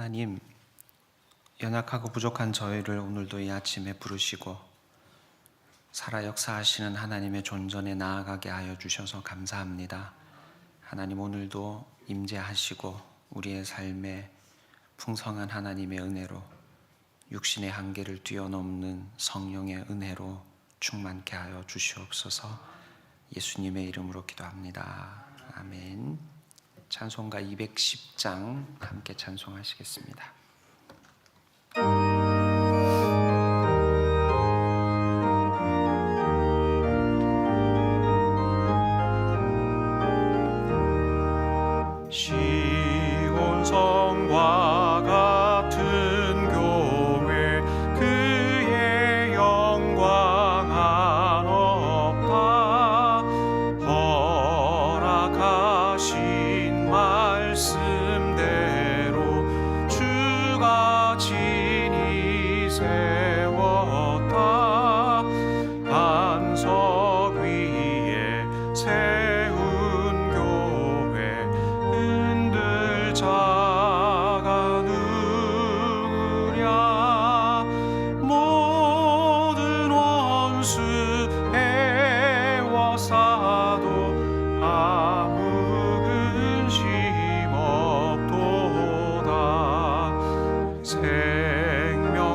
하나님, 연약하고 부족한 저희를 오늘도 이 아침에 부르시고 살아 역사하시는 하나님의 존전에 나아가게 하여 주셔서 감사합니다. 하나님, 오늘도 임재하시고 우리의 삶에 풍성한 하나님의 은혜로 육신의 한계를 뛰어넘는 성령의 은혜로 충만케 하여 주시옵소서. 예수님의 이름으로 기도합니다. 아멘. 찬송가 210장 함께 찬송하시겠습니다. 시온 성과 같은 교회 그의 영광 한없다. 허락하신 말씀대로 주가 친히 세웠다. 반석 위에 세운 교회 흔들 자가 누구랴. 모든 원수 애워싸도 아무 근심 없도다. 생명샘이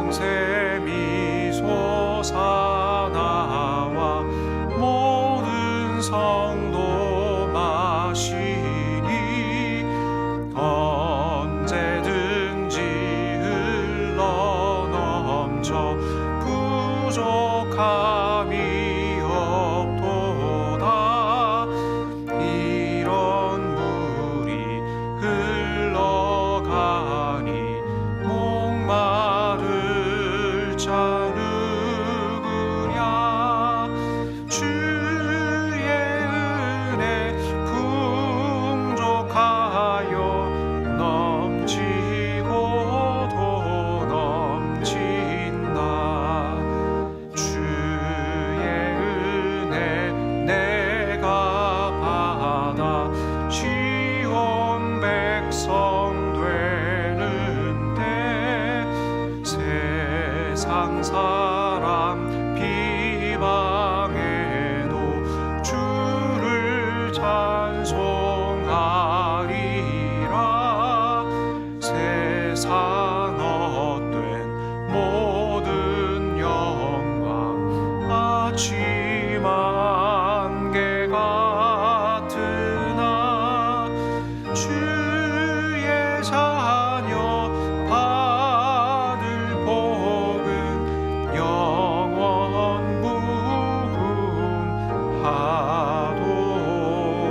솟아나와 모든 성도 마시니 언제든지 흘러넘쳐 부족함이 없도다. 이런 물이 흘러가니 목마를 자 누구랴. 주의 은혜 풍족하여 넘치고도 넘친다. 주의 은혜 내가 받아 시온 백성 되는데. 세상 사람 비방해도 주를 찬송하리라. 세상 헛된 모든 영광 아침 안개 같으나. 주의 자녀 받을 복은 영원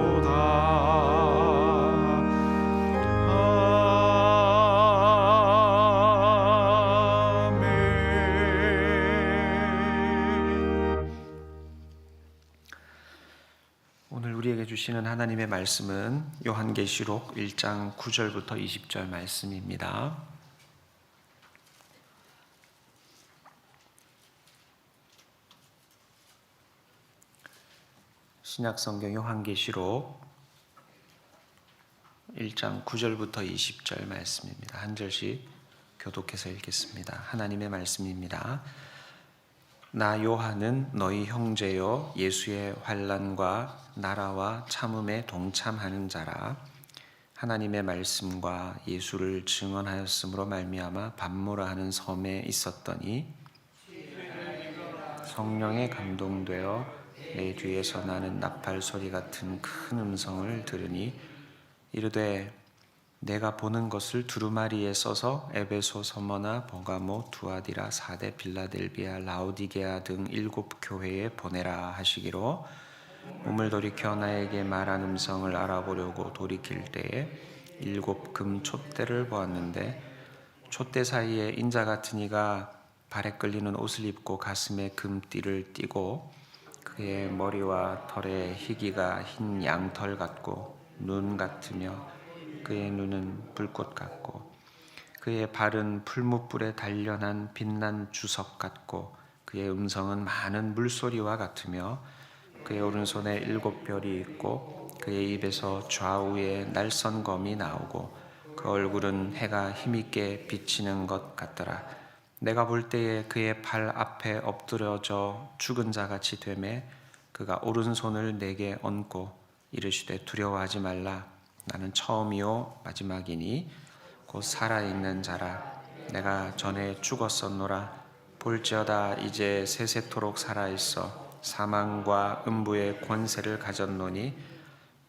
무궁하도다. 아멘. 오늘 우리에게 주시는 하나님의 말씀은 요한계시록 1장 9절부터 20절 말씀입니다. 신약성경 요한계시록 1장 9절부터 20절 말씀입니다. 한 절씩 교독해서 읽겠습니다. 하나님의 말씀입니다. 나 요한은 너희 형제요 예수의 환난과 나라와 참음에 동참하는 자라. 하나님의 말씀과 예수를 증언하였으므로 말미암아 밤모라 하는 섬에 있었더니 성령에 감동되어 내 뒤에서 나는 나팔 소리 같은 큰 음성을 들으니 이르되 내가 보는 것을 두루마리에 써서 에베소, 서머나, 버가모, 두아디라, 사데, 빌라델비아, 라오디게아 등 7 교회에 보내라 하시기로 몸을 돌이켜 나에게 말한 음성을 알아보려고 돌이킬 때에 7 금 촛대를 보았는데 촛대 사이에 인자 같은 이가 발에 끌리는 옷을 입고 가슴에 금띠를 띠고 그의 머리와 털에 희기가 흰 양털 같고 눈 같으며 그의 눈은 불꽃 같고 그의 발은 풀무불에 단련한 빛난 주석 같고 그의 음성은 많은 물소리와 같으며 그의 오른손에 7 별이 있고 그의 입에서 좌우에 날선 검이 나오고 그 얼굴은 해가 힘있게 비치는 것 같더라. 내가 볼 때에 그의 발 앞에 엎드려져 죽은 자같이 되매 그가 오른손을 내게 얹고 이르시되 두려워하지 말라. 나는 처음이요 마지막이니 곧 살아있는 자라. 내가 전에 죽었었노라. 볼지어다 이제 세세토록 살아있어 사망과 음부의 권세를 가졌노니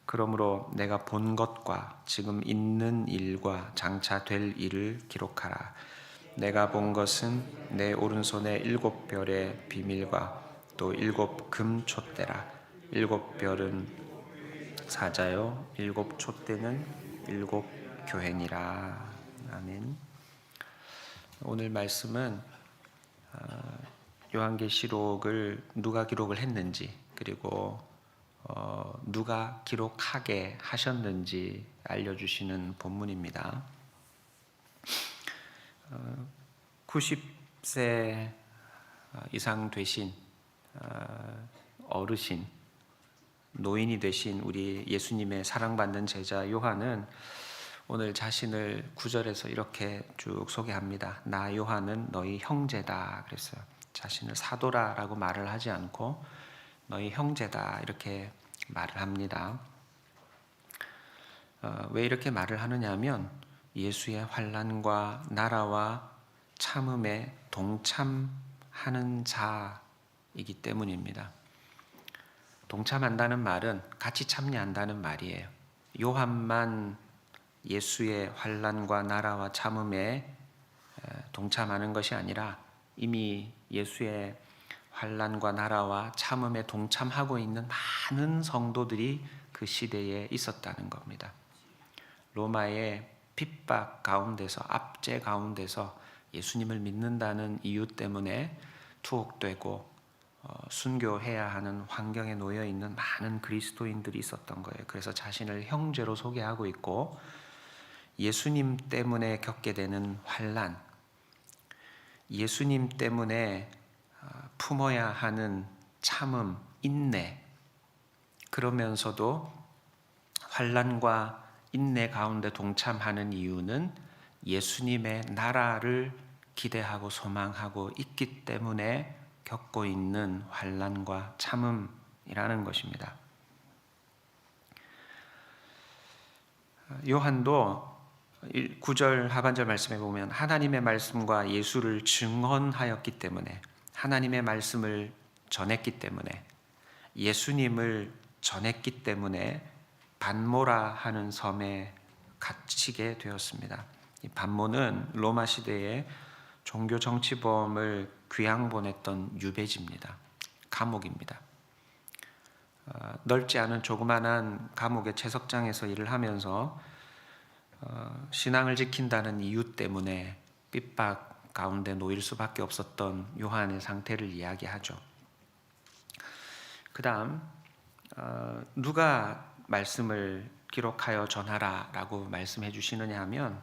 그러므로 내가 본 것과 지금 있는 일과 장차 될 일을 기록하라. 내가 본 것은 내 오른손에 7별의 비밀과 또 7 금촛대라. 7별은 사자요 7 촛대는 7 교회니라. 아멘. 오늘 말씀은 요한계시록을 누가 기록을 했는지 그리고 누가 기록하게 하셨는지 알려주시는 본문입니다. 90세 이상 되신 어르신, 노인이 되신 우리 예수님의 사랑받는 제자 요한은 오늘 자신을 9절에서 이렇게 쭉 소개합니다. 나 요한은 너희 형제다 그랬어요. 자신을 사도라라고 말을 하지 않고 너희 형제다 이렇게 말을 합니다. 왜 이렇게 말을 하느냐 하면 예수의 환난과 나라와 참음에 동참하는 자이기 때문입니다. 동참한다는 말은 같이 참여한다는 말이에요. 요한만 예수의 환난과 나라와 참음에 동참하는 것이 아니라 이미 예수의 환난과 나라와 참음에 동참하고 있는 많은 성도들이 그 시대에 있었다는 겁니다. 로마의 핍박 가운데서 압제 가운데서 예수님을 믿는다는 이유 때문에 투옥되고 순교해야 하는 환경에 놓여 있는 많은 그리스도인들이 있었던 거예요. 그래서 자신을 형제로 소개하고 있고 예수님 때문에 겪게 되는 환난, 예수님 때문에 품어야 하는 참음, 인내, 그러면서도 환난과 인내 가운데 동참하는 이유는 예수님의 나라를 기대하고 소망하고 있기 때문에 겪고 있는 환난과 참음이라는 것입니다. 요한도 9절 하반절 말씀에 보면 하나님의 말씀과 예수를 증언하였기 때문에, 하나님의 말씀을 전했기 때문에, 예수님을 전했기 때문에 반모라 하는 섬에 갇히게 되었습니다. 이 반모는 로마 시대에 종교 정치범을 귀양 보냈던 유배지입니다. 감옥입니다. 넓지 않은 조그만한 감옥의 채석장에서 일을 하면서 신앙을 지킨다는 이유 때문에 핍박 가운데 놓일 수밖에 없었던 요한의 상태를 이야기하죠. 그 다음 누가 말씀을 기록하여 전하라 라고 말씀해 주시느냐 하면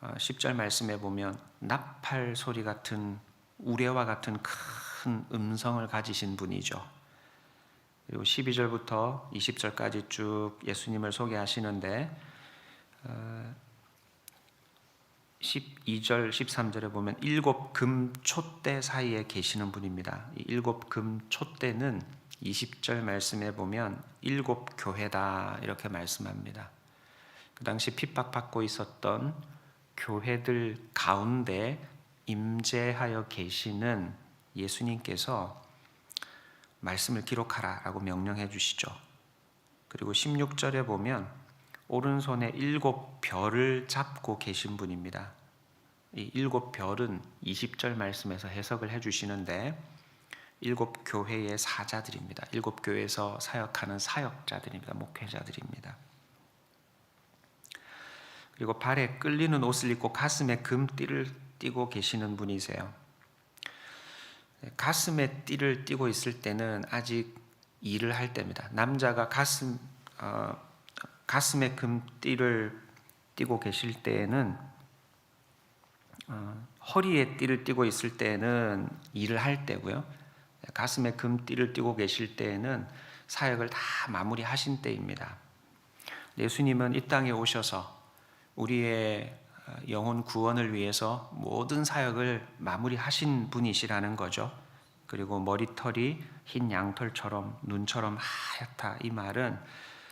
10절 말씀에 보면 나팔 소리 같은 우레와 같은 큰 음성을 가지신 분이죠. 그리고 12절부터 20절까지 쭉 예수님을 소개하시는데 12절, 13절에 보면 7 금촛대 사이에 계시는 분입니다. 이 7 금촛대는 20절 말씀에 보면 7 교회다 이렇게 말씀합니다. 그 당시 핍박받고 있었던 교회들 가운데 임재하여 계시는 예수님께서 말씀을 기록하라라고 명령해 주시죠. 그리고 16절에 보면 오른손에 7 별을 잡고 계신 분입니다. 이 7 별은 20절 말씀에서 해석을 해 주시는데 7 교회의 사자들입니다. 7 교회에서 사역하는 사역자들입니다. 목회자들입니다. 그리고 발에 끌리는 옷을 입고 가슴에 금띠를 띠고 계시는 분이세요. 가슴에 띠를 띠고 있을 때는 아직 일을 할 때입니다. 남자가 가슴에 금띠를 띠고 계실 때에는 허리에 띠를 띠고 있을 때는 일을 할 때고요. 가슴에 금띠를 띠고 계실 때에는 사역을 다 마무리하신 때입니다. 예수님은 이 땅에 오셔서 우리의 영혼 구원을 위해서 모든 사역을 마무리하신 분이시라는 거죠. 그리고 머리털이 흰 양털처럼 눈처럼 하얗다, 이 말은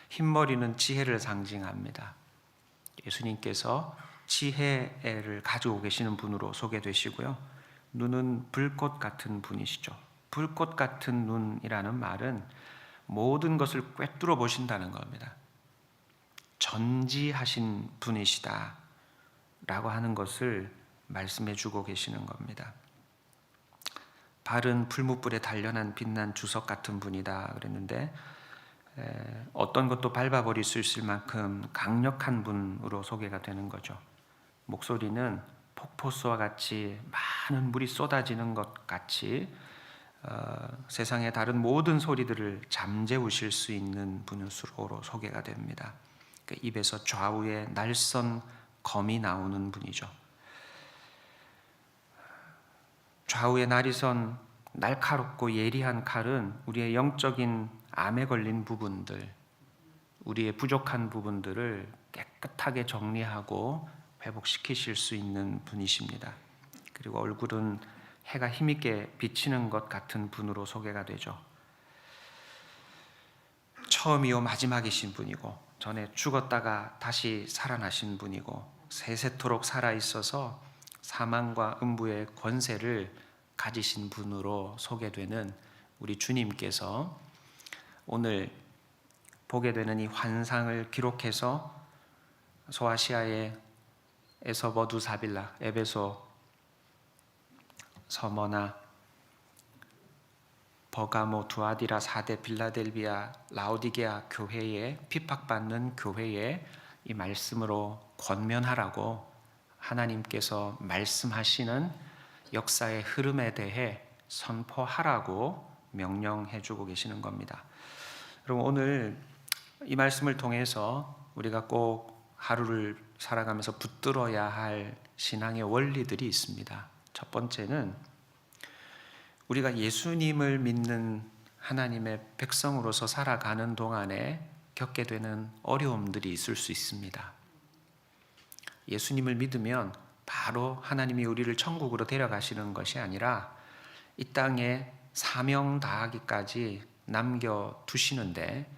흰머리는 지혜를 상징합니다. 예수님께서 지혜를 가지고 계시는 분으로 소개되시고요. 눈은 불꽃 같은 분이시죠. 불꽃 같은 눈이라는 말은 모든 것을 꿰뚫어 보신다는 겁니다. 전지하신 분이시다 라고 하는 것을 말씀해 주고 계시는 겁니다. 발은 풀무불에 단련한 빛난 주석 같은 분이다 그랬는데, 어떤 것도 밟아버릴 수 있을 만큼 강력한 분으로 소개가 되는 거죠. 목소리는 폭포수와 같이 많은 물이 쏟아지는 것 같이 세상의 다른 모든 소리들을 잠재우실 수 있는 분으로 소개가 됩니다. 그 입에서 좌우에 날선 검이 나오는 분이죠. 좌우에 날이선 날카롭고 예리한 칼은 우리의 영적인 암에 걸린 부분들, 우리의 부족한 부분들을 깨끗하게 정리하고 회복시키실 수 있는 분이십니다. 그리고 얼굴은 해가 힘있게 비치는 것 같은 분으로 소개가 되죠. 처음이요 마지막이신 분이고, 전에 죽었다가 다시 살아나신 분이고, 세세토록 살아있어서 사망과 음부의 권세를 가지신 분으로 소개되는 우리 주님께서 오늘 보게 되는 이 환상을 기록해서 소아시아의 에서버두사빌라, 에베소, 서머나, 버가모, 두아디라, 사데, 빌라델비아, 라오디게아 교회에, 핍박받는 교회에 이 말씀으로 권면하라고 하나님께서 말씀하시는 역사의 흐름에 대해 선포하라고 명령해 주고 계시는 겁니다. 그럼 오늘 이 말씀을 통해서 우리가 꼭 하루를 살아가면서 붙들어야 할 신앙의 원리들이 있습니다. 첫 번째는 우리가 예수님을 믿는 하나님의 백성으로서 살아가는 동안에 겪게 되는 어려움들이 있을 수 있습니다. 예수님을 믿으면 바로 하나님이 우리를 천국으로 데려가시는 것이 아니라 이 땅에 사명 다하기까지 남겨두시는데,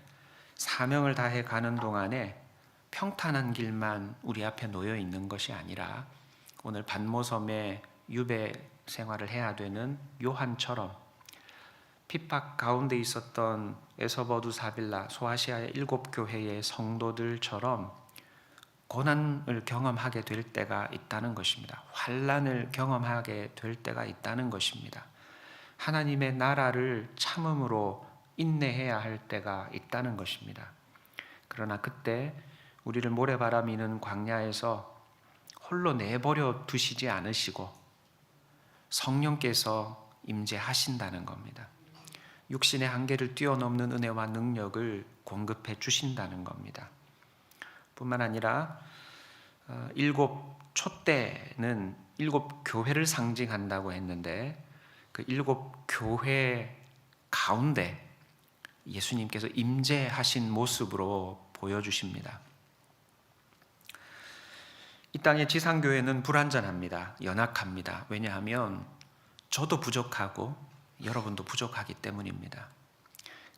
사명을 다해 가는 동안에 평탄한 길만 우리 앞에 놓여 있는 것이 아니라 오늘 반모섬에 유배 생활을 해야 되는 요한처럼 핍박 가운데 있었던 에서버두사빌라, 소아시아의 7교회의 성도들처럼 고난을 경험하게 될 때가 있다는 것입니다. 환난을 경험하게 될 때가 있다는 것입니다. 하나님의 나라를 참음으로 인내해야 할 때가 있다는 것입니다. 그러나 그때 우리를 모래바람이 는 광야에서 홀로 내버려 두시지 않으시고 성령께서 임재하신다는 겁니다. 육신의 한계를 뛰어넘는 은혜와 능력을 공급해 주신다는 겁니다. 뿐만 아니라 7 촛대는 7 교회를 상징한다고 했는데, 그 7 교회 가운데 예수님께서 임재하신 모습으로 보여주십니다. 이 땅의 지상교회는 불완전합니다. 연약합니다. 왜냐하면 저도 부족하고 여러분도 부족하기 때문입니다.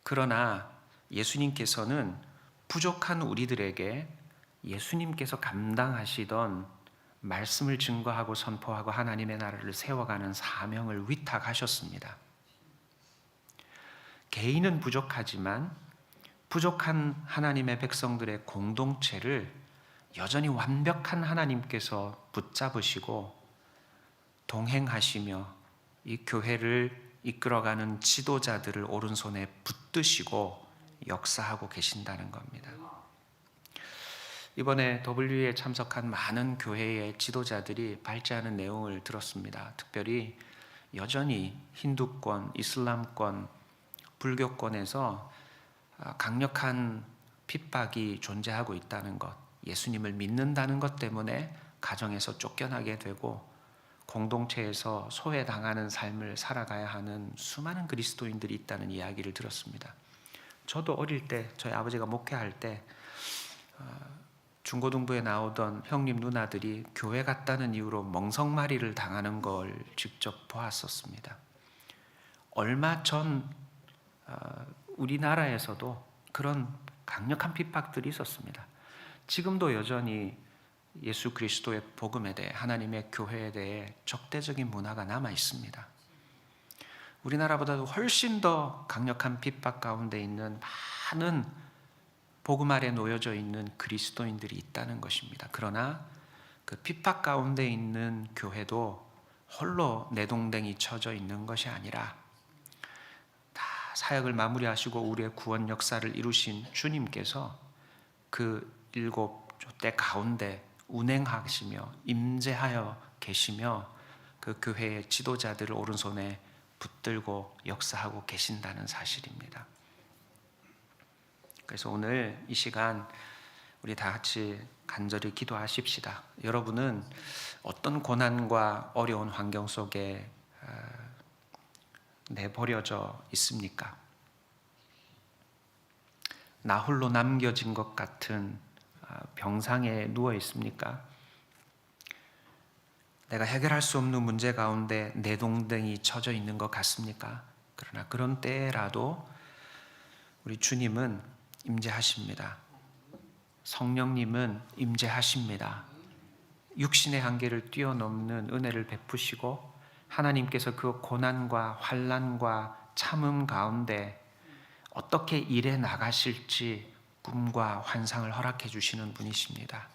그러나 예수님께서는 부족한 우리들에게 예수님께서 감당하시던 말씀을 증거하고 선포하고 하나님의 나라를 세워가는 사명을 위탁하셨습니다. 개인은 부족하지만 부족한 하나님의 백성들의 공동체를 여전히 완벽한 하나님께서 붙잡으시고 동행하시며 이 교회를 이끌어가는 지도자들을 오른손에 붙드시고 역사하고 계신다는 겁니다. 이번에 WE에 참석한 많은 교회의 지도자들이 발제하는 내용을 들었습니다. 특별히 여전히 힌두권, 이슬람권, 불교권에서 강력한 핍박이 존재하고 있다는 것, 예수님을 믿는다는 것 때문에 가정에서 쫓겨나게 되고 공동체에서 소외당하는 삶을 살아가야 하는 수많은 그리스도인들이 있다는 이야기를 들었습니다. 저도 어릴 때 저희 아버지가 목회할 때 중고등부에 나오던 형님 누나들이 교회 갔다는 이유로 멍석마리를 당하는 걸 직접 보았었습니다. 얼마 전 우리나라에서도 그런 강력한 핍박들이 있었습니다. 지금도 여전히 예수 그리스도의 복음에 대해, 하나님의 교회에 대해 적대적인 문화가 남아 있습니다. 우리나라보다도 훨씬 더 강력한 핍박 가운데 있는 많은 복음 아래 놓여져 있는 그리스도인들이 있다는 것입니다. 그러나 그 핍박 가운데 있는 교회도 홀로 내동댕이 쳐져 있는 것이 아니라 다 사역을 마무리하시고 우리의 구원 역사를 이루신 주님께서 그 7때 가운데 운행하시며 임재하여 계시며 그 교회의 지도자들을 오른손에 붙들고 역사하고 계신다는 사실입니다. 그래서 오늘 이 시간 우리 다 같이 간절히 기도하십시다. 여러분은 어떤 고난과 어려운 환경 속에 내버려져 있습니까? 나 홀로 남겨진 것 같은 병상에 누워 있습니까? 내가 해결할 수 없는 문제 가운데 내동댕이 쳐져 있는 것 같습니까? 그러나 그런 때라도 우리 주님은 임재하십니다. 성령님은 임재하십니다. 육신의 한계를 뛰어넘는 은혜를 베푸시고 하나님께서 그 고난과 환난과 참음 가운데 어떻게 일해 나가실지 꿈과 환상을 허락해 주시는 분이십니다.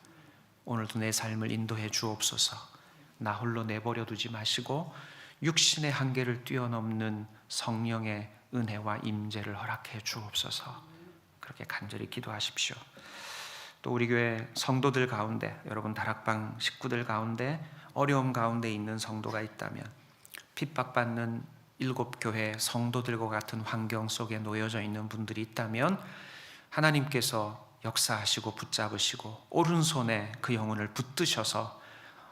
오늘도 내 삶을 인도해 주옵소서. 나 홀로 내버려 두지 마시고 육신의 한계를 뛰어넘는 성령의 은혜와 임재를 허락해 주옵소서. 그렇게 간절히 기도하십시오. 또 우리 교회 성도들 가운데, 여러분 다락방 식구들 가운데 어려움 가운데 있는 성도가 있다면, 핍박받는 7교회 성도들과 같은 환경 속에 놓여져 있는 분들이 있다면 하나님께서 역사하시고 붙잡으시고 오른손에 그 영혼을 붙드셔서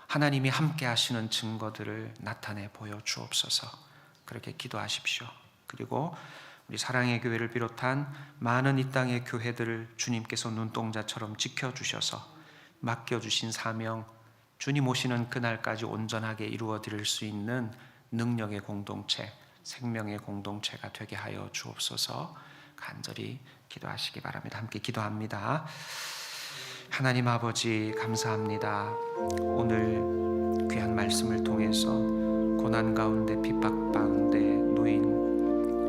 하나님이 함께 하시는 증거들을 나타내 보여주옵소서. 그렇게 기도하십시오. 그리고 우리 사랑의 교회를 비롯한 많은 이 땅의 교회들을 주님께서 눈동자처럼 지켜주셔서 맡겨주신 사명, 주님 오시는 그날까지 온전하게 이루어 드릴 수 있는 능력의 공동체, 생명의 공동체가 되게 하여 주옵소서. 간절히 기도하시기 바랍니다. 함께 기도합니다. 하나님 아버지 감사합니다. 오늘 귀한 말씀을 통해서 고난 가운데 핍박 가운데 놓인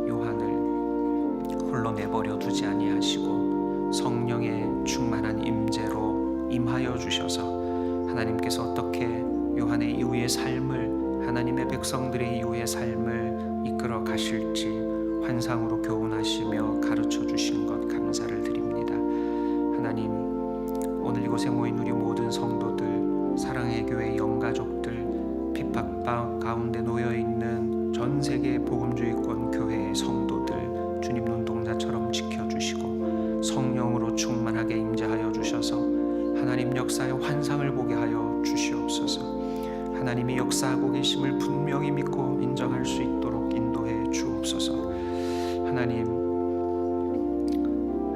요한을 홀로 내버려 두지 아니하시고 성령의 충만한 임재로 임하여 주셔서 하나님께서 어떻게 요한의 이후의 삶을, 하나님의 백성들의 이후의 삶을 이끌어 가실지 환상으로 교훈하시며 가르쳐 주신 것 감사를 드립니다. 하나님, 오늘 이곳에 모인 우리 모든 성도들, 사랑의 교회 영가족들, 핍박 가운데 놓여있는 전 세계 복음주의권 교회의 성도들 주님 눈동자처럼 지켜주시고 성령으로 충만하게 임재하여 주셔서 하나님 역사의 환상을 보게 하여 주시옵소서. 하나님이 역사하고 계심을 분명히 믿고 인정할 수 있도록 인도해 주옵소서.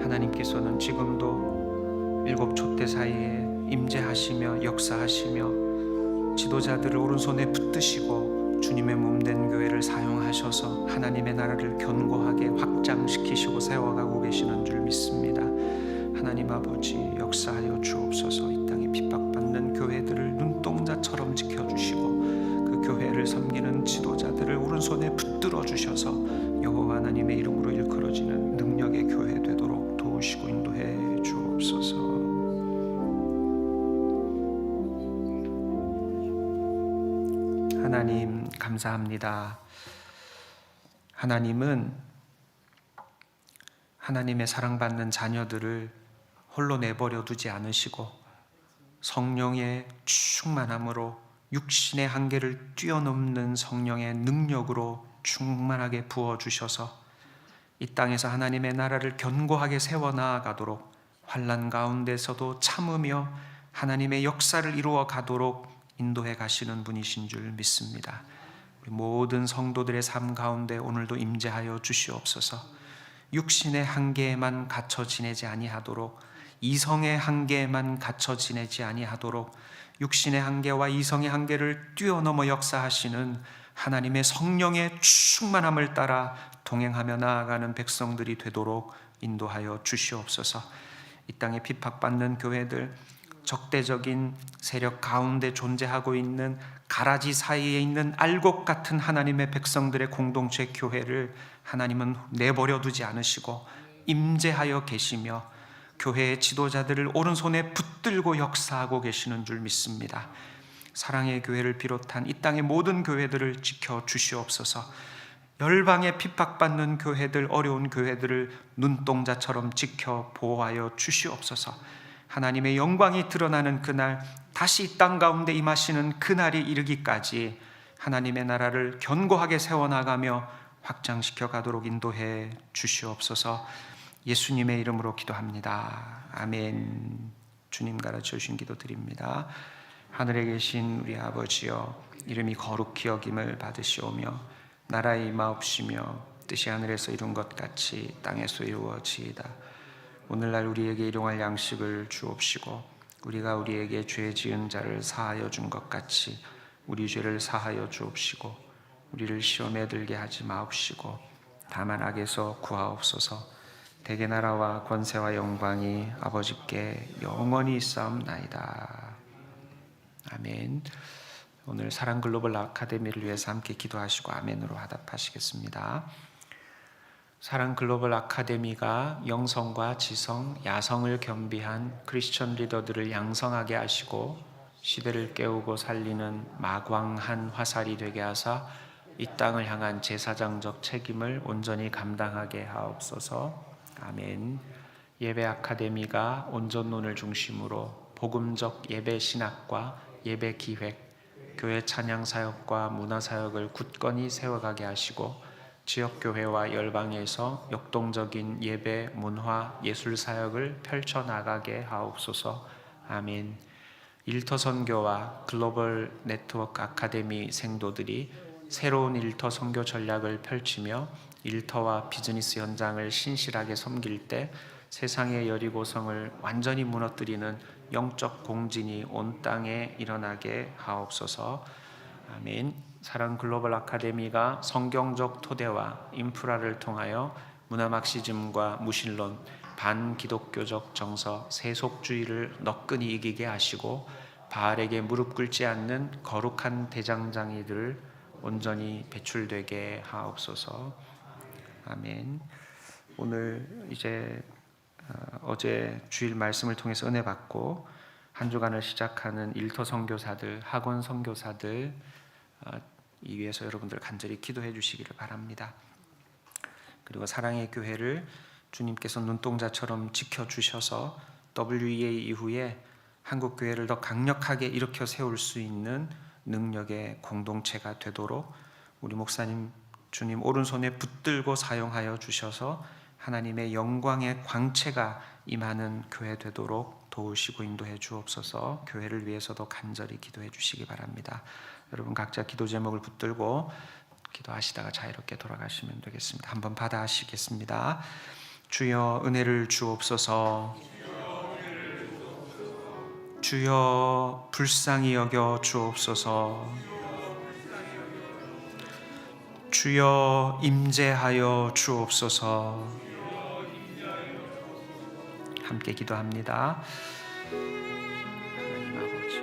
하나님께서는 지금도 7촛대 사이에 임재하시며 역사하시며 지도자들을 오른손에 붙드시고 주님의 몸된 교회를 사용하셔서 하나님의 나라를 견고하게 확장시키시고 세워가고 계시는 줄 믿습니다. 하나님 아버지 역사하여 주옵소서. 이 땅에 핍박받는 교회들을 눈동자처럼 지켜주시고 그 교회를 섬기는 지도자들을 오른손에 붙들어 주셔서 여호와 하나님의 이름으로 일컬어지는 능력의 교회 되도록 도우시고 인도해 주옵소서. 하나님 감사합니다. 하나님은 하나님의 사랑받는 자녀들을 홀로 내버려 두지 않으시고 성령의 충만함으로 육신의 한계를 뛰어넘는 성령의 능력으로 충만하게 부어주셔서 이 땅에서 하나님의 나라를 견고하게 세워나가도록 환난 가운데서도 참으며 하나님의 역사를 이루어 가도록 인도해 가시는 분이신 줄 믿습니다. 우리 모든 성도들의 삶 가운데 오늘도 임재하여 주시옵소서. 육신의 한계에만 갇혀 지내지 아니하도록 이성의 한계에만 갇혀 지내지 아니하도록 육신의 한계와 이성의 한계를 뛰어넘어 역사하시는 하나님의 성령의 충만함을 따라 동행하며 나아가는 백성들이 되도록 인도하여 주시옵소서. 이 땅에 핍박받는 교회들, 적대적인 세력 가운데 존재하고 있는 가라지 사이에 있는 알곡 같은 하나님의 백성들의 공동체 교회를 하나님은 내버려 두지 않으시고 임재하여 계시며 교회의 지도자들을 오른손에 붙들고 역사하고 계시는 줄 믿습니다. 사랑의 교회를 비롯한 이 땅의 모든 교회들을 지켜 주시옵소서. 열방에 핍박받는 교회들, 어려운 교회들을 눈동자처럼 지켜 보호하여 주시옵소서. 하나님의 영광이 드러나는 그날, 다시 이 땅 가운데 임하시는 그날이 이르기까지 하나님의 나라를 견고하게 세워나가며 확장시켜 가도록 인도해 주시옵소서. 예수님의 이름으로 기도합니다. 아멘. 주님 가르쳐 주신 기도 드립니다. 하늘에 계신 우리 아버지여, 이름이 거룩히 여김을 받으시오며 나라에 임하옵시며 뜻이 하늘에서 이룬 것 같이 땅에서 이루어지이다. 오늘날 우리에게 일용할 양식을 주옵시고 우리가 우리에게 죄 지은 자를 사하여 준 것 같이 우리 죄를 사하여 주옵시고 우리를 시험에 들게 하지 마옵시고 다만 악에서 구하옵소서. 대개 나라와 권세와 영광이 아버지께 영원히 있사옵나이다. 아멘. 오늘 사랑글로벌 아카데미를 위해서 함께 기도하시고 아멘으로 화답하시겠습니다. 사랑글로벌 아카데미가 영성과 지성, 야성을 겸비한 크리스천 리더들을 양성하게 하시고 시대를 깨우고 살리는 마광한 화살이 되게 하사 이 땅을 향한 제사장적 책임을 온전히 감당하게 하옵소서. 아멘. 예배 아카데미가 온전론을 중심으로 복음적 예배 신학과 예배 기획, 교회 찬양 사역과 문화 사역을 굳건히 세워가게 하시고 지역교회와 열방에서 역동적인 예배, 문화, 예술 사역을 펼쳐나가게 하옵소서. 아멘. 일터 선교와 글로벌 네트워크 아카데미 생도들이 새로운 일터 선교 전략을 펼치며 일터와 비즈니스 현장을 신실하게 섬길 때 세상의 여리고성을 완전히 무너뜨리는 영적 공진이 온 땅에 일어나게 하옵소서. 아멘. 사랑 글로벌 아카데미가 성경적 토대와 인프라를 통하여 문화막시즘과 무신론, 반기독교적 정서, 세속주의를 너끈히 이기게 하시고 바알에게 무릎 꿇지 않는 거룩한 대장장이들을 온전히 배출되게 하옵소서. 아멘. 오늘 이제 어제 주일 말씀을 통해서 은혜 받고 한 주간을 시작하는 일터 선교사들, 학원 선교사들 이 위해서 여러분들 간절히 기도해 주시기를 바랍니다. 그리고 사랑의 교회를 주님께서 눈동자처럼 지켜주셔서 WEA 이후에 한국 교회를 더 강력하게 일으켜 세울 수 있는 능력의 공동체가 되도록 우리 목사님 주님 오른손에 붙들고 사용하여 주셔서 하나님의 영광의 광채가 임하는 교회 되도록 도우시고 인도해 주옵소서. 교회를 위해서도 간절히 기도해 주시기 바랍니다. 여러분 각자 기도 제목을 붙들고 기도하시다가 자유롭게 돌아가시면 되겠습니다. 한번 받아하시겠습니다. 주여 은혜를 주옵소서. 주여 불쌍히 여겨 주옵소서. 주여 임재하여 주옵소서. 함께 기도합니다. 하나님 아버지,